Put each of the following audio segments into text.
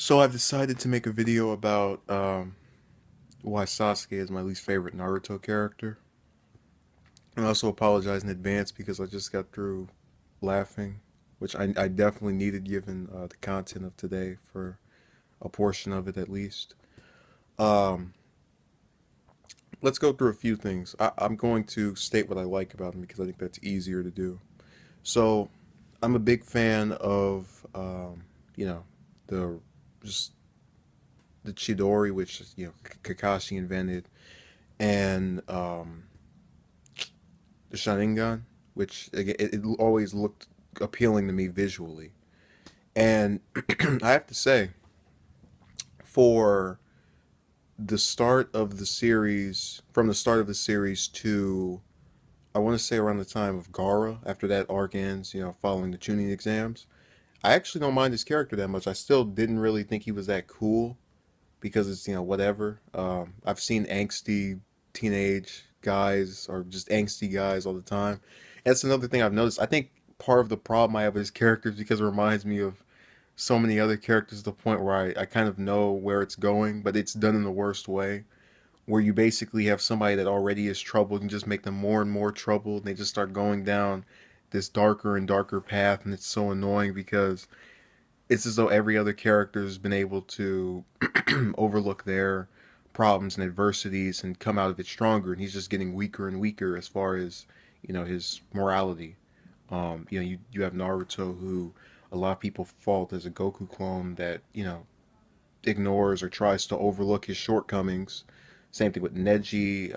So I've decided to make a video about why Sasuke is my least favorite Naruto character. And I also apologize in advance because I just got through laughing, which I definitely needed given the content of today for a portion of it at least. Um, let's go through a few things. I'm going to state what I like about him because I think that's easier to do. So I'm a big fan of, you know, the just the Chidori, which Kakashi invented, and the Sharingan, which again, it always looked appealing to me visually. And I have to say, for the start of the series, from the start of the series to, I want to say around the time of Gara, after that arc ends, following the tuning exams, I actually don't mind his character that much. I still didn't really think he was that cool because it's, whatever. I've seen angsty teenage guys or just angsty guys all the time. That's another thing I've noticed. I think part of the problem I have with his characters because it reminds me of so many other characters to the point where I kind of know where it's going, but it's done in the worst way. Where you basically have somebody that already is troubled and just make them more and more troubled, and they just start going down this darker and darker path, and it's so annoying because it's as though every other character has been able to overlook their problems and adversities and come out of it stronger, and he's just getting weaker and weaker as far as his morality. You have Naruto, who a lot of people fault as a Goku clone that ignores or tries to overlook his shortcomings. Same thing with Neji,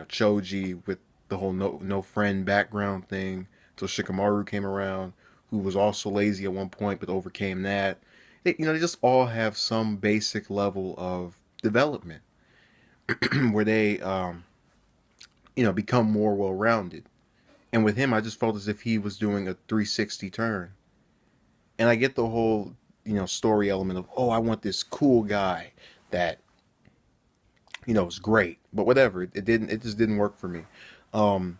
Choji with the whole no friend background thing until Shikamaru came around, who was also lazy at one point but overcame that. They just all have some basic level of development where they become more well rounded. And with him, I just felt as if he was doing a 360 turn. And I get the whole story element of, oh, I want this cool guy that is great, but whatever. It just didn't work for me. Um,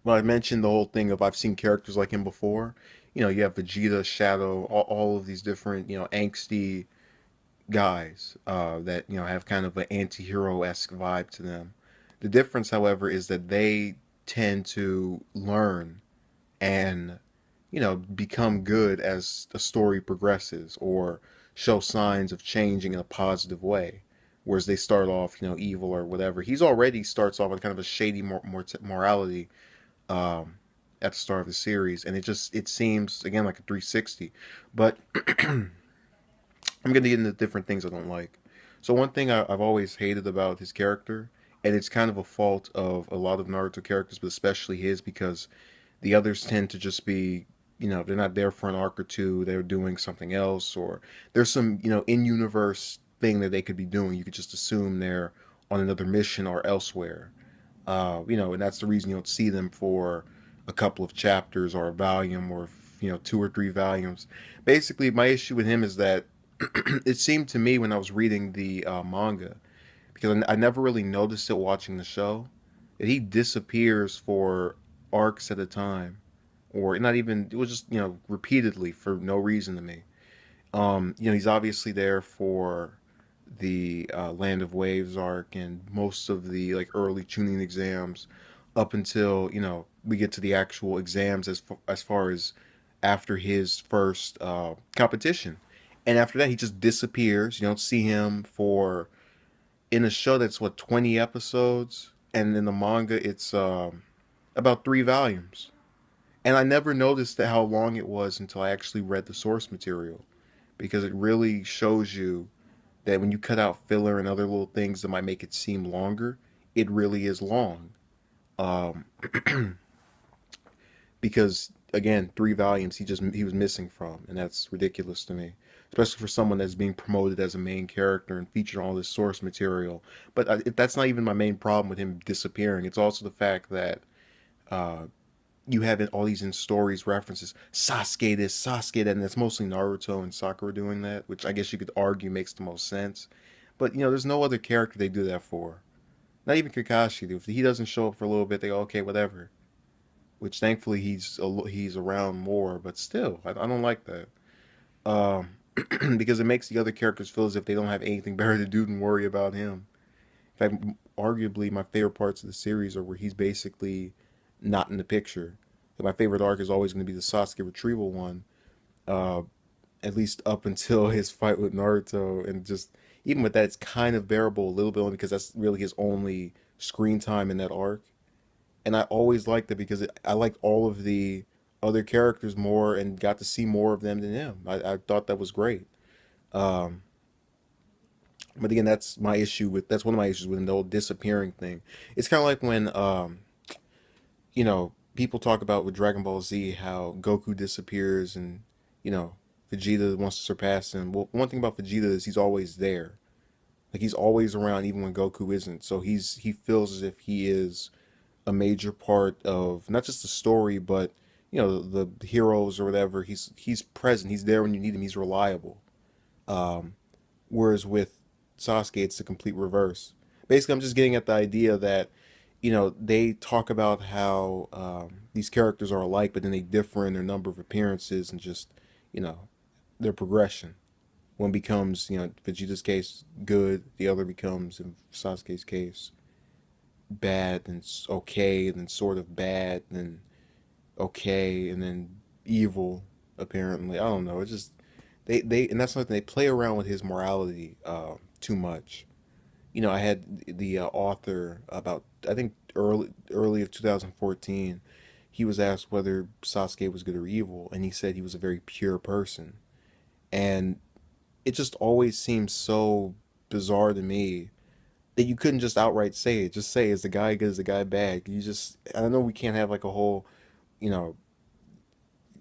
but I mentioned the whole thing of I've seen characters like him before. You have Vegeta, Shadow, all of these different angsty guys that have kind of an anti-hero esque vibe to them. The difference, however, is that they tend to learn and become good as the story progresses or show signs of changing in a positive way. Whereas they start off, evil or whatever. He's already starts off with kind of a shady morality um, at the start of the series, and it seems again like a 360. But I'm gonna get into different things I don't like. So one thing I've always hated about his character, and it's kind of a fault of a lot of Naruto characters, but especially his, because the others tend to just be, they're not there for an arc or two. They're doing something else, or there's some, in-universe thing that they could be doing. You could just assume they're on another mission or elsewhere. And that's the reason you don't see them for a couple of chapters or a volume or, two or three volumes. Basically, my issue with him is that it seemed to me when I was reading the manga, because I never really noticed it watching the show, that he disappears for arcs at a time, or not even, it was just repeatedly for no reason to me. He's obviously there for the Land of Waves arc and most of the like early tuning exams up until we get to the actual exams as far as after his first competition, and after that he just disappears. You don't see him for in a show that's what 20 episodes, and in the manga it's about 3 volumes. And I never noticed that how long it was until I actually read the source material, because it really shows you that when you cut out filler and other little things that might make it seem longer, it really is long. Um, because again, 3 volumes he was missing from, and that's ridiculous to me, especially for someone that's being promoted as a main character and featuring all this source material. But that's not even my main problem with him disappearing. It's also the fact that uh, you have all these in stories references Sasuke this, Sasuke that, and it's mostly Naruto and Sakura doing that, which I guess you could argue makes the most sense. But there's no other character they do that for. Not even Kakashi. If he doesn't show up for a little bit, they go okay, whatever. Which thankfully he's around more, but still, I don't like that. because it makes the other characters feel as if they don't have anything better to do than worry about him. In fact, arguably my favorite parts of the series are where he's basically not in the picture. My favorite arc is always going to be the Sasuke retrieval one, uh, at least up until his fight with Naruto, and just even with that, it's kind of bearable a little bit only because that's really his only screen time in that arc. And I always liked it because I liked all of the other characters more and got to see more of them than him. I thought that was great. Um, but again, that's one of my issues with the whole disappearing thing. It's kind of like when people talk about with Dragon Ball Z how Goku disappears and you know Vegeta wants to surpass him. Well, one thing about Vegeta is he's always there. Like he's always around even when Goku isn't. So he feels as if he is a major part of not just the story, but the heroes or whatever. He's present. He's there when you need him. He's reliable. Um, Whereas with Sasuke, it's the complete reverse. Basically, I'm just getting at the idea that they talk about how these characters are alike, but then they differ in their number of appearances and just you know their progression. One becomes, Vegeta's case, good. The other becomes, in Sasuke's case, bad, and okay, and then sort of bad, and then okay, and then evil. Apparently, I don't know. It's just and that's something they play around with his morality too much. I had the author about I think early of 2014. He was asked whether Sasuke was good or evil, and he said he was a very pure person. And it just always seems so bizarre to me that you couldn't just outright say it. Just say, is the guy good, is the guy bad? I know we can't have like a whole, you know,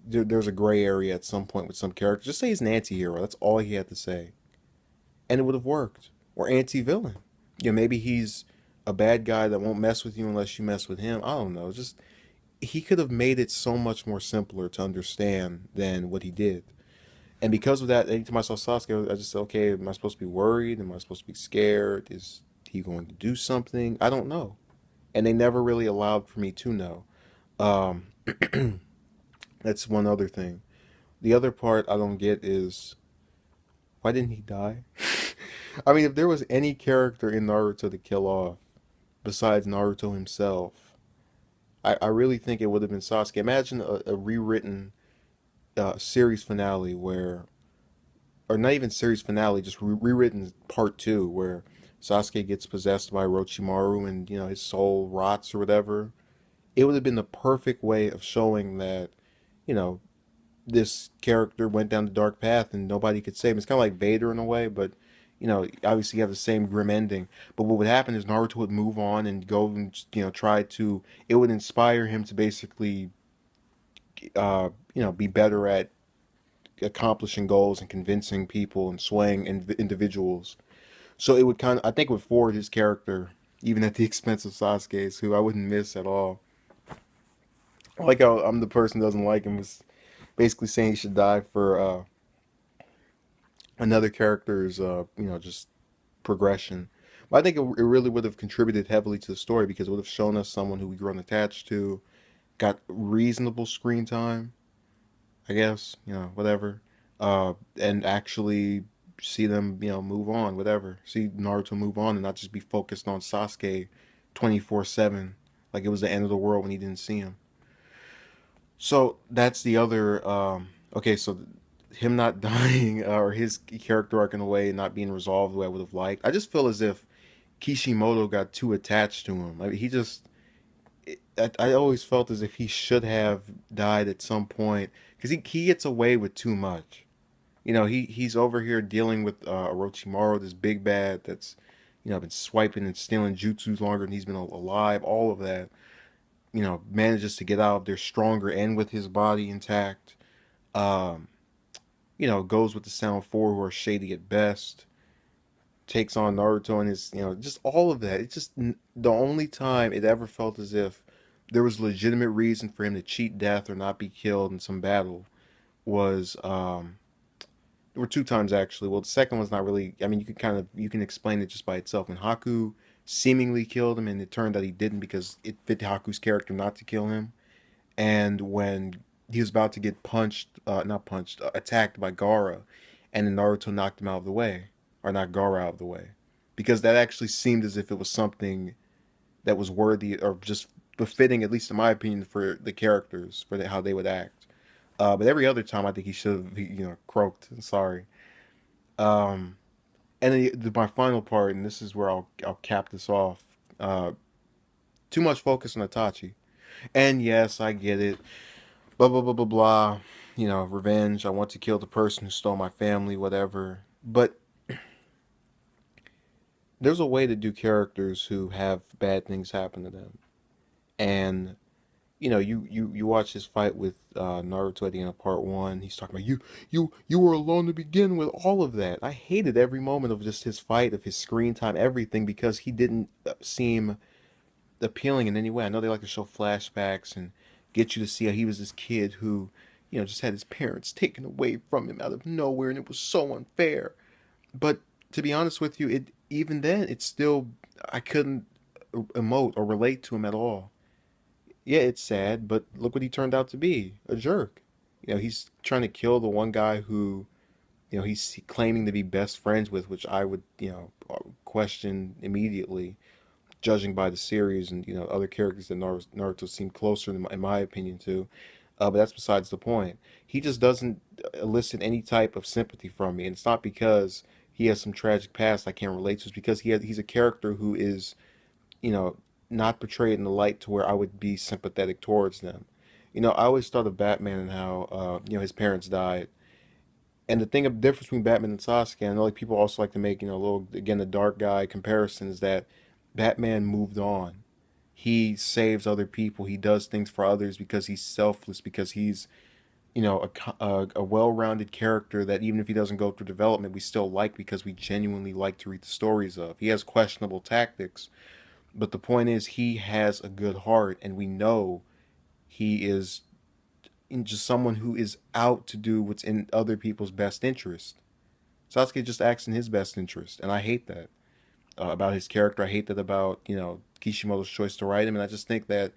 there's a gray area at some point with some characters. Just say he's an anti-hero. That's all he had to say. And it would have worked. Or anti-villain. Maybe he's a bad guy that won't mess with you unless you mess with him. I don't know. Just, he could have made it so much more simpler to understand than what he did. And because of that, anytime I saw Sasuke, I just said, okay, am I supposed to be worried? Am I supposed to be scared? Is he going to do something? I don't know. And they never really allowed for me to know. Um, that's one other thing. The other part I don't get is why didn't he die? I mean, if there was any character in Naruto to kill off besides Naruto himself, I really think it would have been Sasuke. Imagine a rewritten series finale where or not even series finale, just rewritten part two, where Sasuke gets possessed by Orochimaru and his soul rots or whatever. It would have been the perfect way of showing that you know this character went down the dark path and nobody could save him. It's kind of like Vader in a way, but obviously you have the same grim ending. But what would happen is Naruto would move on and go and try to. It would inspire him to basically be better at accomplishing goals and convincing people and swaying individuals. So it would I think, would forward his character even at the expense of Sasuke's, who I wouldn't miss at all. I like how I'm the person who doesn't like him was basically saying he should die for another character's, just progression. But I think it really would have contributed heavily to the story because it would have shown us someone who we grown attached to, got reasonable screen time, I guess, whatever. And actually see them, move on, whatever. See Naruto move on and not just be focused on Sasuke 24/7 like it was the end of the world when he didn't see him. So that's the other okay, so him not dying or his character arc in a way not being resolved the way I would have liked. I just feel as if Kishimoto got too attached to him. I mean, I always felt as if he should have died at some point because he gets away with too much. He's over here dealing with Orochimaru, this big bad that's been swiping and stealing jutsus longer than he's been alive. All of that, manages to get out of there stronger and with his body intact. Um, goes with the Sound Four who are shady at best. Takes on Naruto and his, just all of that. It's just the only time it ever felt as if there was legitimate reason for him to cheat death or not be killed in some battle was there were two times actually. Well, the second one's not really. I mean, you can explain it just by itself. When Haku seemingly killed him, and it turned out he didn't because it fit Haku's character not to kill him. And when he was about to get punched, not punched, attacked by Gara, and then Naruto knocked him out of the way, or knocked Gaara out of the way, because that actually seemed as if it was something that was worthy or just befitting, at least in my opinion, for the characters for how they would act. But every other time, I think he should have, croaked. Sorry. Um, and then my final part, and this is where I'll cap this off. Uh, Too much focus on Itachi. And yes, I get it. Blah blah blah blah blah. Revenge. I want to kill the person who stole my family, whatever. But there's a way to do characters who have bad things happen to them. And you watch his fight with Naruto at the end of part one. He's talking about you were alone to begin with. All of that. I hated every moment of just his fight, of his screen time, everything, because he didn't seem appealing in any way. I know they like to show flashbacks and get you to see how he was this kid who, just had his parents taken away from him out of nowhere, and it was so unfair. But to be honest with you, it even then, it's still, I couldn't emote or relate to him at all. Yeah, it's sad, but look what he turned out to be, a jerk. He's trying to kill the one guy who, he's claiming to be best friends with, which I would, question immediately, judging by the series and other characters that Naruto seem closer, in my opinion, to. But that's besides the point. He just doesn't elicit any type of sympathy from me, and it's not because he has some tragic past I can't relate to. It's because he's a character who is, you know not portrayed in the light to where I would be sympathetic towards them. I always thought of Batman and how his parents died, and the thing of the difference between Batman and Sasuke, and I know like people also like to make a little, again, the dark guy comparison, is that Batman moved on. He saves other people. He does things for others because he's selfless. Because he's a well-rounded character that even if he doesn't go through development, we still like because we genuinely like to read the stories of. He has questionable tactics, but the point is he has a good heart, and we know he is just someone who is out to do what's in other people's best interest. Sasuke just acts in his best interest, and I hate that about his character. I hate that about Kishimoto's choice to write him, and I just think that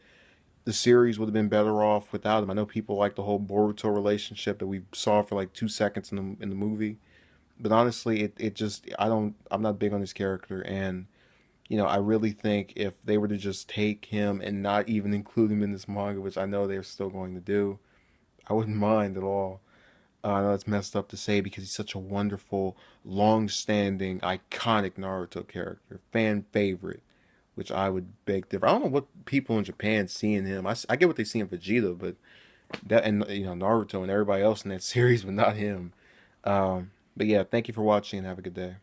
the series would have been better off without him. I know people like the whole Boruto relationship that we saw for like 2 seconds in the movie, but honestly, it just I'm not big on his character, and I really think if they were to just take him and not even include him in this manga, which I know they're still going to do, I wouldn't mind at all. I know it's messed up to say because he's such a wonderful, long-standing, iconic Naruto character, fan favorite, which I would beg differ. I don't know what people in Japan see in him. I get what they see in Vegeta, but that, and Naruto and everybody else in that series, but not him. But yeah, thank you for watching and have a good day.